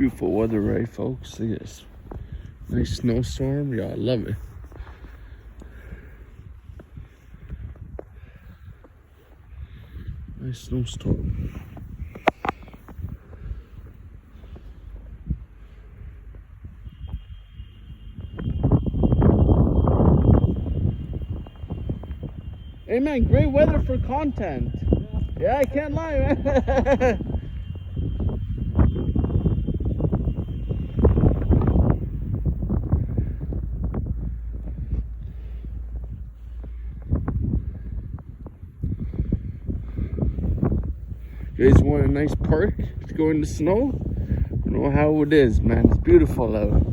Beautiful weather, right, folks? Look at this. Nice snowstorm. Yeah, I love it. Nice snowstorm. Hey man, great weather for content. Yeah, I can't lie, man. You guys want a nice park to go in the snow? I don't know how it is, man. It's beautiful out.